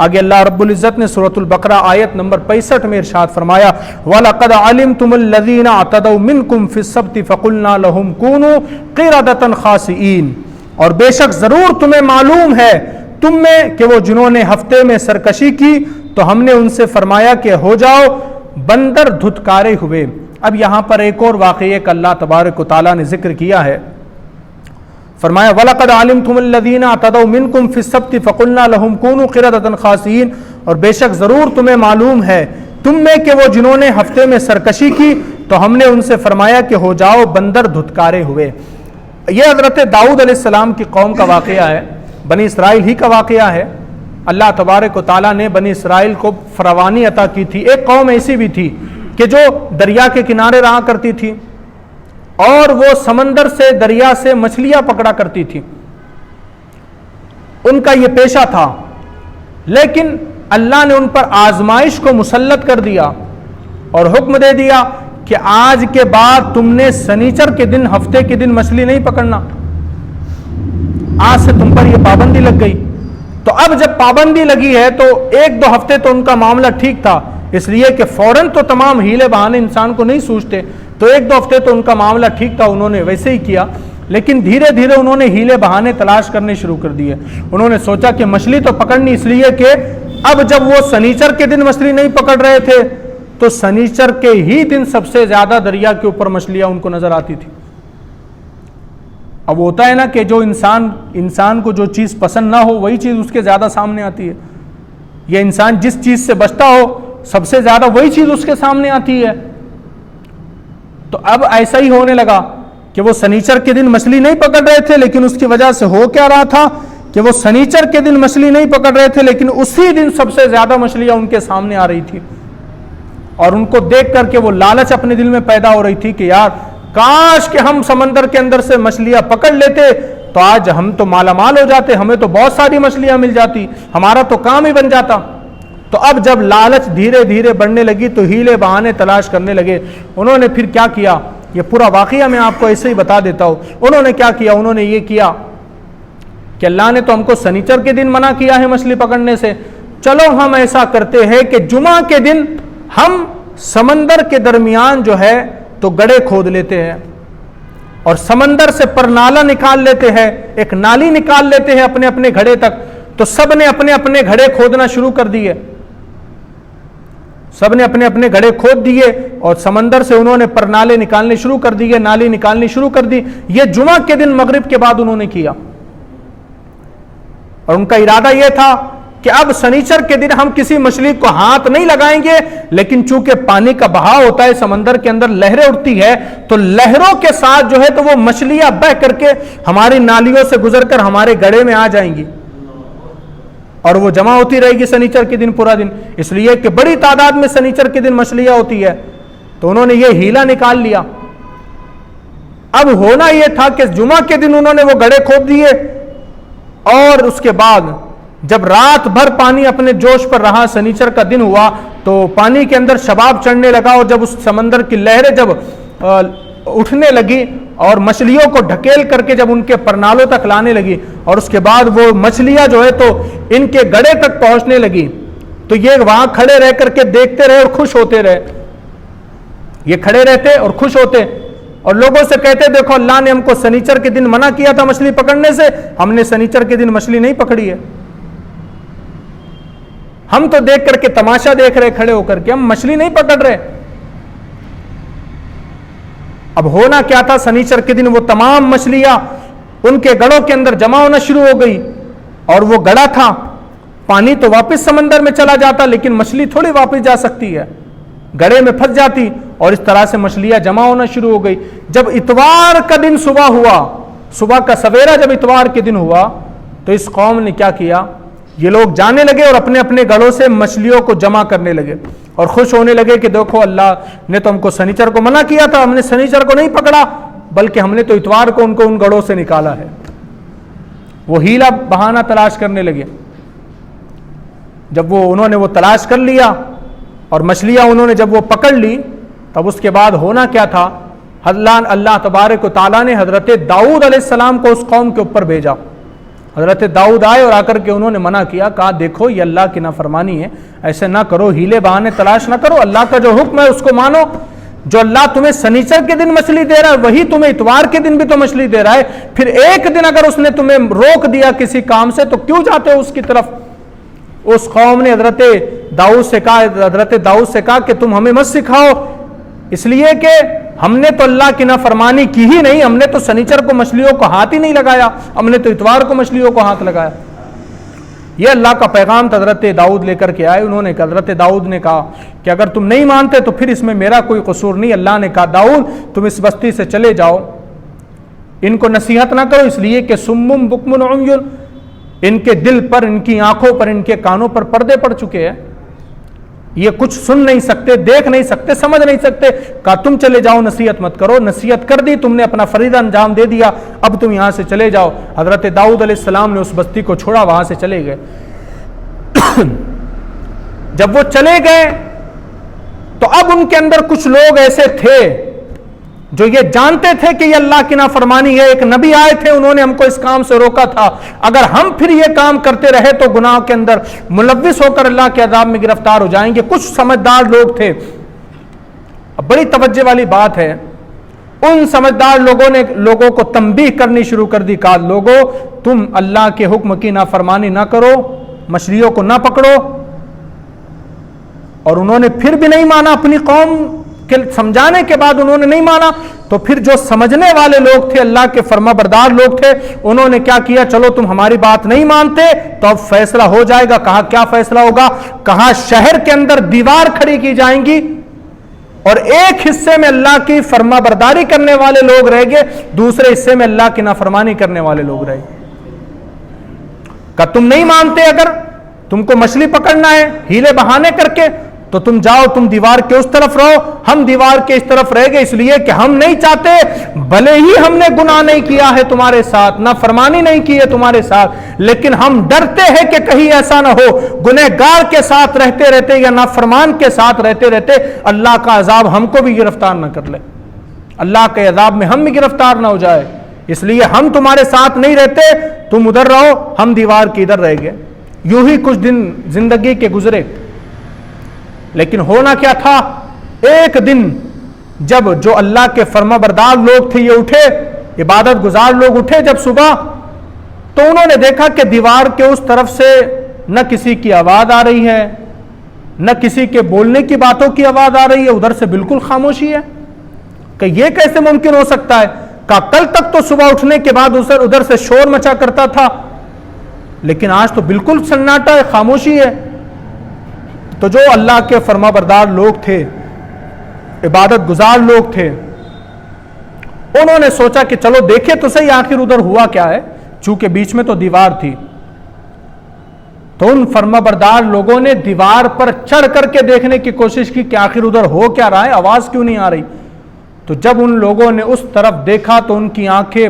آگے اللہ رب العزت نے سورۃ البقرہ آیت نمبر 65 میں ارشاد فرمایا وَلَقَدْ عَلِمْتُمُ الَّذِينَ اعْتَدَوْا مِنْكُمْ فِي السَّبْتِ فَقُلْنَا لَهُمْ كُونُوا قِرَدَةً خَاسِئِينَ، اور بے شک ضرور تمہیں معلوم ہے تم میں کہ وہ جنہوں نے ہفتے میں سرکشی کی تو ہم نے ان سے فرمایا کہ ہو جاؤ بندر دھتکارے ہوئے۔ اب یہاں پر ایک اور واقعے کا اللہ تبارک و تعالیٰ نے ذکر کیا ہے، فرمایا وَلَقَدْ عَلِمْتُمُ الَّذِينَ اعْتَدَوْا مِنْكُمْ فِي السَّبْتِ فَقُلْنَا لَهُمْ كُونُوا قِرَدَةً خَاسِئِينَ، اور بے شک ضرور تمہیں معلوم ہے تم میں کہ وہ جنہوں نے ہفتے میں سرکشی کی تو ہم نے ان سے فرمایا کہ ہو جاؤ بندر دھتکارے ہوئے۔ یہ حضرت داؤد علیہ السلام کی قوم کا واقعہ ہے، بنی اسرائیل ہی کا واقعہ ہے۔ اللہ تبارک و تعالیٰ نے بنی اسرائیل کو فراوانی عطا کی تھی۔ ایک قوم ایسی بھی تھی کہ جو دریا کے کنارے رہا کرتی تھی اور وہ سمندر سے دریا سے مچھلیاں پکڑا کرتی تھی، ان کا یہ پیشہ تھا، لیکن اللہ نے ان پر آزمائش کو مسلط کر دیا اور حکم دے دیا کہ آج کے بعد تم نے سنیچر کے دن ہفتے کے دن مچھلی نہیں پکڑنا، آج سے تم پر یہ پابندی لگ گئی۔ تو اب جب پابندی لگی ہے تو ایک دو ہفتے تو ان کا معاملہ ٹھیک تھا، اس لیے کہ فوراً تو تمام ہیلے بہانے انسان کو نہیں سوچتے، تو ایک دو ہفتے تو ان کا معاملہ ٹھیک تھا، انہوں نے ویسے ہی کیا، لیکن دھیرے دھیرے انہوں نے ہیلے بہانے تلاش کرنے شروع کر دیے۔ انہوں نے سوچا کہ مچھلی تو پکڑنی، اس لیے کہ اب جب وہ سنیچر کے دن مچھلی نہیں پکڑ رہے تھے تو سنیچر کے ہی دن سب سے زیادہ دریا کے اوپر مچھلیاں ان کو نظر آتی تھی۔ اب ہوتا ہے نا کہ جو انسان کو جو چیز پسند نہ ہو وہی چیز اس کے زیادہ سامنے آتی ہے، یا انسان جس چیز سے بچتا ہو سب سے زیادہ وہی چیز اس کے سامنے آتی ہے۔ تو اب ایسا ہی ہونے لگا کہ وہ سنیچر کے دن مچھلی نہیں پکڑ رہے تھے، لیکن اس کی وجہ سے ہو کیا رہا تھا کہ وہ سنیچر کے دن مچھلی نہیں پکڑ رہے تھے، لیکن اسی دن سب سے زیادہ مچھلیاں ان کے سامنے آ رہی تھی، اور ان کو دیکھ کر کے وہ لالچ اپنے دل میں پیدا ہو رہی تھی کہ یار کاش کہ ہم سمندر کے اندر سے مچھلیاں پکڑ لیتے تو آج ہم تو مالا مال ہو جاتے، ہمیں تو بہت ساری مچھلیاں مل جاتی، ہمارا تو کام ہی بن جاتا۔ تو اب جب لالچ دھیرے دھیرے بڑھنے لگی تو ہیلے بہانے تلاش کرنے لگے۔ انہوں نے پھر کیا کیا، یہ پورا واقعہ میں آپ کو ایسے ہی بتا دیتا ہوں۔ انہوں نے کیا کیا، انہوں نے یہ کیا کہ اللہ نے تو ہم کو سنیچر کے دن منع کیا ہے مچھلی پکڑنے سے، چلو ہم ایسا کرتے ہیں کہ جمعہ کے دن ہم سمندر کے درمیان جو ہے تو گڑھے کھود لیتے ہیں اور سمندر سے پرنالا نکال لیتے ہیں، ایک نالی نکال لیتے ہیں اپنے اپنے گھڑے تک۔ تو سب نے اپنے اپنے گھڑے کھودنا شروع کر دیے، سب نے اپنے اپنے گھڑے کھود دیے اور سمندر سے انہوں نے پرنالے نکالنے شروع کر دیے، نالی نکالنی شروع کر دی۔ یہ جمعہ کے دن مغرب کے بعد انہوں نے کیا، اور ان کا ارادہ یہ تھا کہ اب سنیچر کے دن ہم کسی مچھلی کو ہاتھ نہیں لگائیں گے، لیکن چونکہ پانی کا بہاؤ ہوتا ہے، سمندر کے اندر لہریں اٹھتی ہے، تو لہروں کے ساتھ جو ہے تو وہ مچھلیاں بہ کر کے ہماری نالیوں سے گزر کر ہمارے گڑھے میں آ جائیں گی اور وہ جمع ہوتی رہے گی سنیچر کے دن پورا دن، اس لیے کہ بڑی تعداد میں سنیچر کے دن مچھلیاں ہوتی ہے۔ تو انہوں نے یہ ہیلا نکال لیا۔ اب ہونا یہ تھا کہ جمعہ کے دن انہوں نے وہ گڑھے کھود دیے، اور اس کے بعد جب رات بھر پانی اپنے جوش پر رہا، سنیچر کا دن ہوا تو پانی کے اندر شباب چڑھنے لگا، اور جب اس سمندر کی لہریں جب اٹھنے لگی اور مچھلیوں کو ڈھکیل کر کے جب ان کے پرنالوں تک لانے لگی، اور اس کے بعد وہ مچھلیاں جو ہے تو ان کے گڑھے تک پہنچنے لگی، تو یہ وہاں کھڑے رہ کر کے دیکھتے رہے اور خوش ہوتے رہے۔ یہ کھڑے رہتے اور خوش ہوتے اور لوگوں سے کہتے دیکھو اللہ نے ہم کو سنیچر کے دن منع کیا تھا مچھلی پکڑنے سے، ہم نے سنیچر کے دن مچھلی نہیں پکڑی ہے، ہم تو دیکھ کر کے تماشا دیکھ رہے کھڑے ہو کر کے، ہم مچھلی نہیں پکڑ رہے۔ اب ہونا کیا تھا، سنیچر کے دن وہ تمام مچھلیاں ان کے گڑھوں کے اندر جمع ہونا شروع ہو گئی، اور وہ گڑھا تھا، پانی تو واپس سمندر میں چلا جاتا لیکن مچھلی تھوڑی واپس جا سکتی ہے، گڑھے میں پھنس جاتی، اور اس طرح سے مچھلیاں جمع ہونا شروع ہو گئی۔ جب اتوار کا دن صبح ہوا، صبح کا سویرا جب اتوار کے دن ہوا تو اس قوم نے کیا کیا، یہ لوگ جانے لگے اور اپنے اپنے گڑھوں سے مچھلیوں کو جمع کرنے لگے اور خوش ہونے لگے کہ دیکھو اللہ نے تو ہم کو سنیچر کو منع کیا تھا، ہم نے سنیچر کو نہیں پکڑا بلکہ ہم نے تو اتوار کو ان کو ان گڑھوں سے نکالا ہے۔ وہ ہیلا بہانہ تلاش کرنے لگے۔ جب انہوں نے وہ تلاش کر لیا اور مچھلیاں انہوں نے جب وہ پکڑ لی، تب اس کے بعد ہونا کیا تھا، اللہ تبارک و تعالیٰ نے حضرت داؤد علیہ السلام کو اس قوم کے اوپر بھیجا۔ حضرت داؤد آئے اور آ کر کے انہوں نے منع کیا، کہا دیکھو یہ اللہ کی نافرمانی ہے، ایسے نہ کرو، ہیلے بہانے تلاش نہ کرو، اللہ کا جو حکم ہے اس کو مانو۔ جو اللہ تمہیں سنیچر کے دن مچھلی دے رہا ہے وہی تمہیں اتوار کے دن بھی تو مچھلی دے رہا ہے، پھر ایک دن اگر اس نے تمہیں روک دیا کسی کام سے تو کیوں جاتے ہو اس کی طرف؟ اس قوم نے حضرت داؤد سے کہا کہ تم ہمیں مت سکھاؤ، اس لیے کہ ہم نے تو اللہ کی نافرمانی کی ہی نہیں، ہم نے تو سنیچر کو مچھلیوں کو ہاتھ ہی نہیں لگایا، ہم نے تو اتوار کو مچھلیوں کو ہاتھ لگایا۔ یہ اللہ کا پیغام حضرت داؤد لے کر کے آئے۔ انہوں نے حضرت داؤد نے کہا کہ اگر تم نہیں مانتے تو پھر اس میں میرا کوئی قصور نہیں۔ اللہ نے کہا داؤد تم اس بستی سے چلے جاؤ، ان کو نصیحت نہ کرو، اس لیے کہ سمم بکم عمی، ان کے دل پر، ان کی آنکھوں پر، ان کے کانوں پر پردے پڑ چکے ہیں، یہ کچھ سن نہیں سکتے، دیکھ نہیں سکتے، سمجھ نہیں سکتے۔ کہا تم چلے جاؤ، نصیحت مت کرو، نصیحت کر دی تم نے، اپنا فریضہ انجام دے دیا، اب تم یہاں سے چلے جاؤ۔ حضرت داؤد علیہ السلام نے اس بستی کو چھوڑا، وہاں سے چلے گئے۔ جب وہ چلے گئے تو اب ان کے اندر کچھ لوگ ایسے تھے جو یہ جانتے تھے کہ یہ اللہ کی نافرمانی ہے، ایک نبی آئے تھے، انہوں نے ہم کو اس کام سے روکا تھا، اگر ہم پھر یہ کام کرتے رہے تو گناہ کے اندر ملوث ہو کر اللہ کے عذاب میں گرفتار ہو جائیں گے۔ کچھ سمجھدار لوگ تھے۔ اب بڑی توجہ والی بات ہے، ان سمجھدار لوگوں نے لوگوں کو تنبیہ کرنی شروع کر دی، کہا لوگوں تم اللہ کے حکم کی نافرمانی نہ کرو، مچھلیوں کو نہ پکڑو۔ اور انہوں نے پھر بھی نہیں مانا، اپنی قوم کے سمجھانے کے بعد انہوں نے نہیں مانا، تو پھر جو سمجھنے والے لوگ تھے، اللہ کے فرما بردار لوگ تھے، انہوں نے کیا کیا، چلو تم ہماری بات نہیں مانتے تو اب فیصلہ ہو جائے گا۔ کہا کیا فیصلہ ہوگا؟ کہا شہر کے اندر دیوار کھڑی کی جائیں گی اور ایک حصے میں اللہ کی فرما برداری کرنے والے لوگ رہیں گے، دوسرے حصے میں اللہ کی نافرمانی کرنے والے لوگ رہیں گے۔ کہا تم نہیں مانتے، اگر تم کو مچھلی پکڑنا ہے ہیلے بہانے کر کے تو تم جاؤ، تم دیوار کے اس طرف رہو، ہم دیوار کے اس طرف رہ گئے، اس لیے کہ ہم نہیں چاہتے، بھلے ہی ہم نے گناہ نہیں کیا ہے تمہارے ساتھ، نہ فرمانی نہیں کی ہے تمہارے ساتھ، لیکن ہم ڈرتے ہیں کہ کہیں ایسا نہ ہو گنہگار کے ساتھ رہتے رہتے یا نافرمان کے ساتھ رہتے رہتے اللہ کا عذاب ہم کو بھی گرفتار نہ کر لے، اللہ کے عذاب میں ہم بھی گرفتار نہ ہو جائے، اس لیے ہم تمہارے ساتھ نہیں رہتے، تم ادھر رہو، ہم دیوار کے ادھر رہ گئے۔ یوں ہی کچھ دن زندگی کے گزرے، لیکن ہونا کیا تھا، ایک دن جب جو اللہ کے فرما بردار لوگ تھے یہ اٹھے، عبادت گزار لوگ اٹھے جب صبح، تو انہوں نے دیکھا کہ دیوار کے اس طرف سے نہ کسی کی آواز آ رہی ہے، نہ کسی کے بولنے کی باتوں کی آواز آ رہی ہے، ادھر سے بالکل خاموشی ہے۔ کہ یہ کیسے ممکن ہو سکتا ہے؟ کہ کل تک تو صبح اٹھنے کے بعد ادھر سے شور مچا کرتا تھا، لیکن آج تو بالکل سناٹا ہے، خاموشی ہے۔ تو جو اللہ کے فرما بردار لوگ تھے، عبادت گزار لوگ تھے، انہوں نے سوچا کہ چلو دیکھیں تو صحیح آخر ادھر ہوا کیا ہے، چونکہ بیچ میں تو دیوار تھی۔ تو ان فرما بردار لوگوں نے دیوار پر چڑھ کر کے دیکھنے کی کوشش کی کہ آخر ادھر ہو کیا رہا ہے، آواز کیوں نہیں آ رہی۔ تو جب ان لوگوں نے اس طرف دیکھا تو ان کی آنکھیں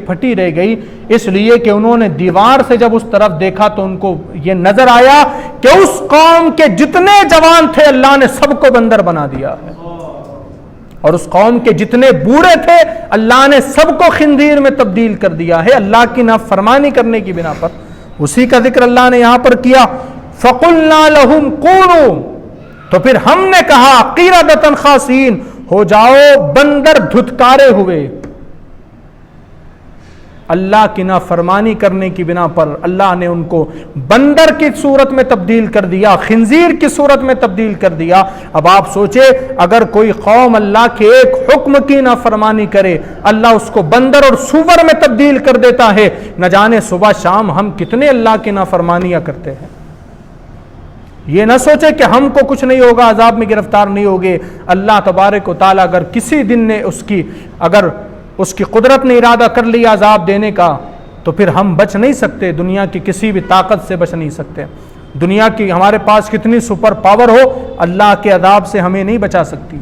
پھٹی رہ گئی، اس لیے کہ انہوں نے دیوار سے جب اس طرف دیکھا تو ان کو یہ نظر آیا کہ اس قوم کے جتنے جوان تھے اللہ نے سب کو بندر بنا دیا ہے، اور اس قوم کے جتنے بوڑھے تھے اللہ نے سب کو خنزیر میں تبدیل کر دیا ہے، اللہ کی نافرمانی کرنے کی بنا پر۔ اسی کا ذکر اللہ نے یہاں پر کیا، فَقُلْنَا لَهُمْ كُونُوا، تو پھر ہم نے کہا قِرَدَةً خَاسِئِينَ، ہو جاؤ بندر دھتکارے ہوئے۔ اللہ کی نافرمانی کرنے کی بنا پر اللہ نے ان کو بندر کی صورت میں تبدیل کر دیا، خنزیر کی صورت میں تبدیل کر دیا۔ اب آپ سوچے اگر کوئی قوم اللہ کے ایک حکم کی نافرمانی کرے، اللہ اس کو بندر اور سور میں تبدیل کر دیتا ہے، نہ جانے صبح شام ہم کتنے اللہ کی نافرمانیاں کرتے ہیں۔ یہ نہ سوچے کہ ہم کو کچھ نہیں ہوگا، عذاب میں گرفتار نہیں ہوگے۔ اللہ تبارک و تعالیٰ اگر کسی دن نے اگر اس کی قدرت نے ارادہ کر لیا عذاب دینے کا، تو پھر ہم بچ نہیں سکتے، دنیا کی کسی بھی طاقت سے بچ نہیں سکتے۔ دنیا کی ہمارے پاس کتنی سپر پاور ہو، اللہ کے عذاب سے ہمیں نہیں بچا سکتی۔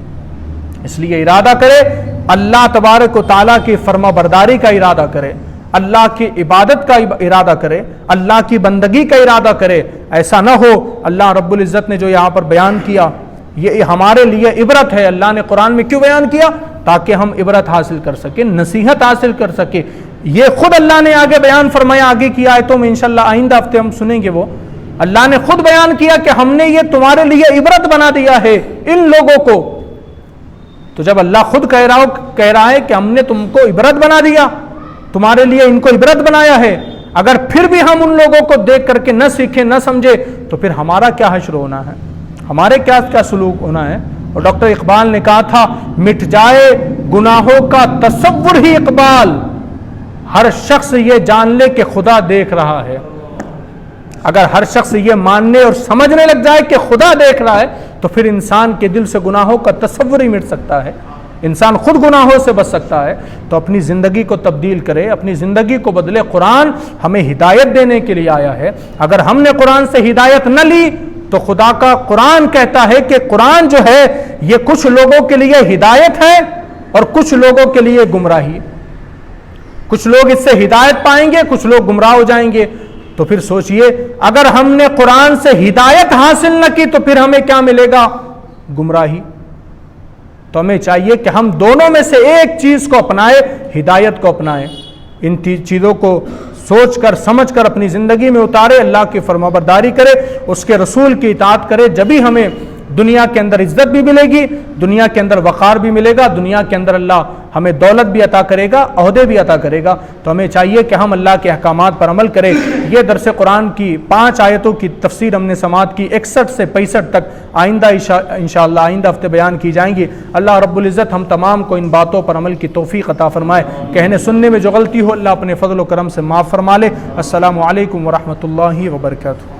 اس لیے ارادہ کرے، اللہ تبارک و تعالیٰ کی فرما برداری کا ارادہ کرے، اللہ کی عبادت کا ارادہ کرے، اللہ کی بندگی کا ارادہ کرے۔ ایسا نہ ہو، اللہ رب العزت نے جو یہاں پر بیان کیا یہ ہمارے لیے عبرت ہے۔ اللہ نے قرآن میں کیوں بیان کیا؟ تاکہ ہم عبرت حاصل کر سکیں، نصیحت حاصل کر سکیں۔ یہ خود اللہ نے آگے بیان فرمایا، آگے کی آیتوں میں انشاءاللہ آئندہ ہفتے ہم سنیں گے، وہ اللہ نے خود بیان کیا کہ ہم نے یہ تمہارے لیے عبرت بنا دیا ہے ان لوگوں کو۔ تو جب اللہ خود کہہ رہا ہے کہ ہم نے تم کو عبرت بنا دیا، تمہارے لیے ان کو عبرت بنایا ہے، اگر پھر بھی ہم ان لوگوں کو دیکھ کر کے نہ سیکھیں نہ سمجھے تو پھر ہمارا کیا حشر ہونا ہے، ہمارے کیا سلوک ہونا ہے۔ اور ڈاکٹر اقبال نے کہا تھا، مٹ جائے گناہوں کا تصور ہی اقبال، ہر شخص یہ جان لے کہ خدا دیکھ رہا ہے۔ اگر ہر شخص یہ ماننے اور سمجھنے لگ جائے کہ خدا دیکھ رہا ہے تو پھر انسان کے دل سے گناہوں کا تصور ہی مٹ سکتا ہے، انسان خود گناہوں سے بچ سکتا ہے۔ تو اپنی زندگی کو تبدیل کرے، اپنی زندگی کو بدلے۔ قرآن ہمیں ہدایت دینے کے لیے آیا ہے، اگر ہم نے قرآن سے ہدایت نہ لی تو خدا کا قرآن کہتا ہے کہ قرآن جو ہے یہ کچھ لوگوں کے لیے ہدایت ہے اور کچھ لوگوں کے لیے گمراہی۔ کچھ لوگ اس سے ہدایت پائیں گے، کچھ لوگ گمراہ ہو جائیں گے۔ تو پھر سوچئے، اگر ہم نے قرآن سے ہدایت حاصل نہ کی تو پھر ہمیں کیا ملے گا؟ گمراہی۔ تو ہمیں چاہیے کہ ہم دونوں میں سے ایک چیز کو اپنائیں، ہدایت کو اپنائیں، ان چیزوں کو سوچ کر سمجھ کر اپنی زندگی میں اتارے، اللہ کی فرمانبرداری کرے، اس کے رسول کی اطاعت کرے، جبھی ہمیں دنیا کے اندر عزت بھی ملے گی، دنیا کے اندر وقار بھی ملے گا، دنیا کے اندر اللہ ہمیں دولت بھی عطا کرے گا، عہدے بھی عطا کرے گا۔ تو ہمیں چاہیے کہ ہم اللہ کے احکامات پر عمل کریں۔ یہ درس قرآن کی 5 آیتوں کی تفسیر ہم نے سماعت کی، 61 سے 65 تک آئندہ انشاءاللہ آئندہ ہفتے بیان کی جائیں گی۔ اللہ رب العزت ہم تمام کو ان باتوں پر عمل کی توفیق عطا فرمائے، کہنے سننے میں جو غلطی ہو اللہ اپنے فضل و کرم سے معاف فرما لے۔ السلام علیکم ورحمۃ اللہ وبرکاتہ۔